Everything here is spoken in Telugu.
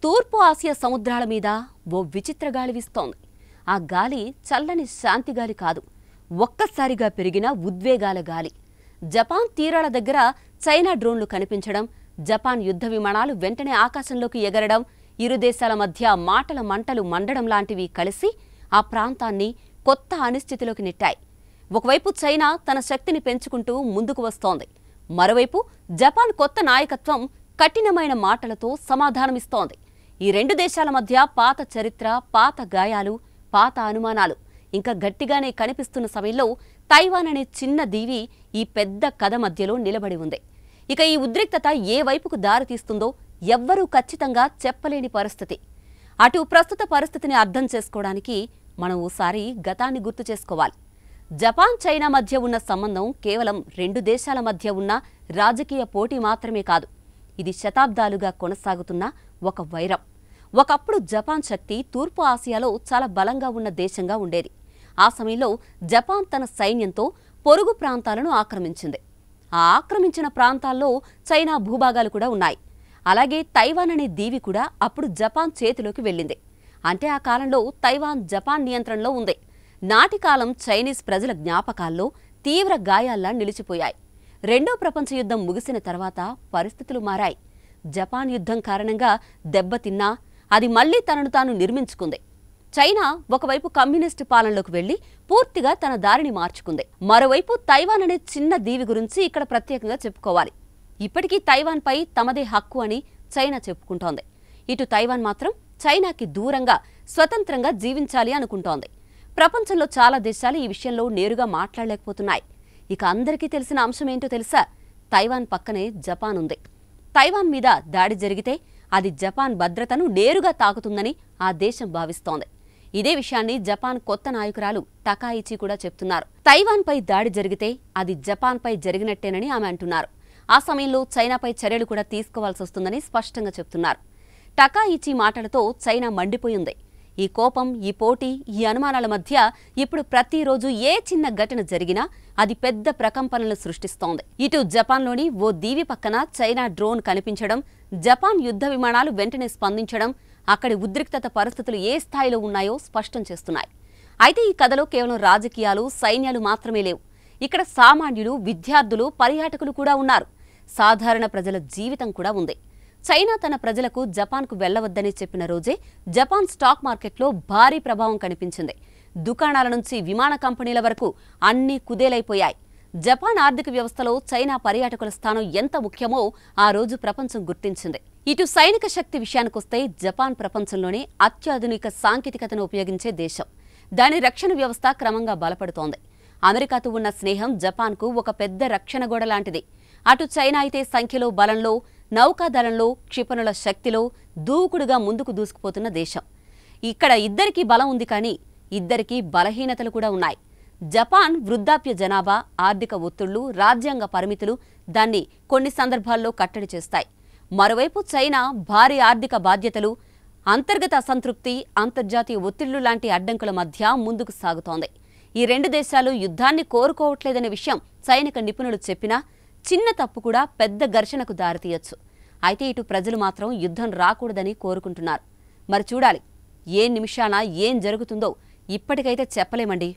తూర్పు ఆసియా సముద్రాల మీద ఓ విచిత్ర గాలి వీస్తోంది. ఆ గాలి చల్లని శాంతి గాలి కాదు, ఒక్కసారిగా పెరిగిన ఉద్వేగాల గాలి. జపాన్ తీరాల దగ్గర చైనా డ్రోన్లు కనిపించడం, జపాన్ యుద్ధ విమానాలు వెంటనే ఆకాశంలోకి ఎగరడం, ఇరు దేశాల మధ్య మాటల మంటలు మండడం లాంటివి కలిసి ఆ ప్రాంతాన్ని కొత్త అనిశ్చితిలోకి నెట్టాయి. ఒకవైపు చైనా తన శక్తిని పెంచుకుంటూ ముందుకు వస్తోంది, మరోవైపు జపాన్ కొత్త నాయకత్వం కఠినమైన మాటలతో సమాధానమిస్తోంది. ఈ రెండు దేశాల మధ్య పాత చరిత్ర, పాత గాయాలు, పాత అనుమానాలు ఇంకా గట్టిగానే కనిపిస్తున్న సమయంలో తైవాన్ అనే చిన్న దీవి ఈ పెద్ద కథ మధ్యలో నిలబడి ఉంది. ఇక ఈ ఉద్రిక్తత ఏ వైపుకు దారితీస్తుందో ఎవ్వరూ ఖచ్చితంగా చెప్పలేని పరిస్థితి. అటు ప్రస్తుత పరిస్థితిని అర్థం చేసుకోవడానికి మనం ఓసారి గతాన్ని గుర్తు చేసుకోవాలి. జపాన్, చైనా మధ్య ఉన్న సంబంధం కేవలం రెండు దేశాల మధ్య ఉన్న రాజకీయ పోటీ మాత్రమే కాదు, ఇది శతాబ్దాలుగా కొనసాగుతున్న ఒక వైరం. ఒకప్పుడు జపాన్ శక్తి తూర్పు ఆసియాలో చాలా బలంగా ఉన్న దేశంగా ఉండేది. ఆ సమయంలో జపాన్ తన సైన్యంతో పొరుగు ప్రాంతాలను ఆక్రమించింది. ఆ ఆక్రమించిన ప్రాంతాల్లో చైనా భూభాగాలు కూడా ఉన్నాయి. అలాగే తైవాన్ అనే దీవి కూడా అప్పుడు జపాన్ చేతిలోకి వెళ్ళింది. అంటే ఆ కాలంలో తైవాన్ జపాన్ నియంత్రణలో ఉంది. నాటి కాలం చైనీస్ ప్రజల జ్ఞాపకాల్లో తీవ్ర గాయాల్లా నిలిచిపోయాయి. రెండో ప్రపంచ యుద్ధం ముగిసిన తర్వాత పరిస్థితులు మారాయి. జపాన్ యుద్ధం కారణంగా దెబ్బతిన్నా అది మళ్లీ తనను తాను నిర్మించుకుంది. చైనా ఒకవైపు కమ్యూనిస్టు పాలనలోకి వెళ్లి పూర్తిగా తన దారిని మార్చుకుంది. మరోవైపు తైవాన్ అనే చిన్న దీవి గురించి ఇక్కడ ప్రత్యేకంగా చెప్పుకోవాలి. ఇప్పటికీ తైవాన్పై తమదే హక్కు అని చైనా చెప్పుకుంటోంది. ఇటు తైవాన్ మాత్రం చైనాకి దూరంగా స్వతంత్రంగా జీవించాలి అనుకుంటోంది. ప్రపంచంలో చాలా దేశాలు ఈ విషయంలో నేరుగా మాట్లాడలేకపోతున్నాయి. ఇక అందరికీ తెలిసిన అంశం ఏంటో తెలుసా? తైవాన్ పక్కనే జపాన్ ఉంది. తైవాన్ మీద దాడి జరిగితే అది జపాన్ భద్రతను నేరుగా తాకుతుందని ఆ దేశం భావిస్తోంది. ఇదే విషయాన్ని జపాన్ కొత్త నాయకురాలు టకాయిచి కూడా చెప్తున్నారు. తైవాన్పై దాడి జరిగితే అది జపాన్పై జరిగినట్టేనని ఆమె అంటున్నారు. ఆ సమయంలో చైనాపై చర్యలు కూడా తీసుకోవాల్సి వస్తుందని స్పష్టంగా చెప్తున్నారు. టకాయిచి మాటలతో చైనా మండిపోయింది. ఈ కోపం, ఈ పోటీ, ఈ అనుమానాల మధ్య ఇప్పుడు ప్రతిరోజు ఏ చిన్న ఘటన జరిగినా అది పెద్ద ప్రకంపనలు సృష్టిస్తోంది. ఇటు జపాన్లోని ఓ దీవి పక్కన చైనా డ్రోన్ కనిపించడం, జపాన్ యుద్ధ విమానాలు వెంటనే స్పందించడం అక్కడి ఉద్రిక్తత పరిస్థితులు ఏ స్థాయిలో ఉన్నాయో స్పష్టం చేస్తున్నాయి. అయితే ఈ కథలో కేవలం రాజకీయాలు, సైన్యాలు మాత్రమే లేవు. ఇక్కడ సామాన్యులు, విద్యార్థులు, పర్యాటకులు కూడా ఉన్నారు. సాధారణ ప్రజల జీవితం కూడా ఉంది. చైనా తన ప్రజలకు జపాన్కు వెళ్లవద్దని చెప్పిన రోజే జపాన్ స్టాక్ మార్కెట్లో భారీ ప్రభావం కనిపించింది. దుకాణాల నుంచి విమాన కంపెనీల వరకు అన్నీ కుదేలైపోయాయి. జపాన్ ఆర్థిక వ్యవస్థలో చైనా పర్యాటకుల స్థానం ఎంత ముఖ్యమో ఆ రోజు ప్రపంచం గుర్తించింది. ఇటు సైనిక శక్తి విషయానికొస్తే జపాన్ ప్రపంచంలోనే అత్యాధునిక సాంకేతికతను ఉపయోగించే దేశం. దాని రక్షణ వ్యవస్థ క్రమంగా బలపడుతోంది. అమెరికాతో ఉన్న స్నేహం జపాన్కు ఒక పెద్ద రక్షణ గోడ లాంటిది. అటు చైనా అయితే సంఖ్యలో, బలంలో, నౌకాదళంలో, క్షిపణుల శక్తిలో దూకుడుగా ముందుకు దూసుకుపోతున్న దేశం. ఇక్కడ ఇద్దరికీ బలం ఉంది, కానీ ఇద్దరికీ బలహీనతలు కూడా ఉన్నాయి. జపాన్ వృద్ధాప్య జనాభా, ఆర్థిక ఒత్తిళ్లు, రాజ్యాంగ పరిమితులు దాన్ని కొన్ని సందర్భాల్లో కట్టడి చేస్తాయి. మరోవైపు చైనా భారీ ఆర్థిక బాధ్యతలు, అంతర్గత అసంతృప్తి, అంతర్జాతీయ ఒత్తిళ్లు లాంటి అడ్డంకుల మధ్య ముందుకు సాగుతోంది. ఈ రెండు దేశాలు యుద్ధాన్ని కోరుకోవట్లేదనే విషయం సైనిక నిపుణులు చెప్పినా చిన్న తప్పు కూడా పెద్ద ఘర్షణకు దారితీయొచ్చు. అయితే ఇటు ప్రజలు మాత్రం యుద్ధం రాకూడదని కోరుకుంటున్నారు. మరి చూడాలి, ఏ నిమిషాన ఏం జరుగుతుందో ఇప్పటికైతే చెప్పలేమండి.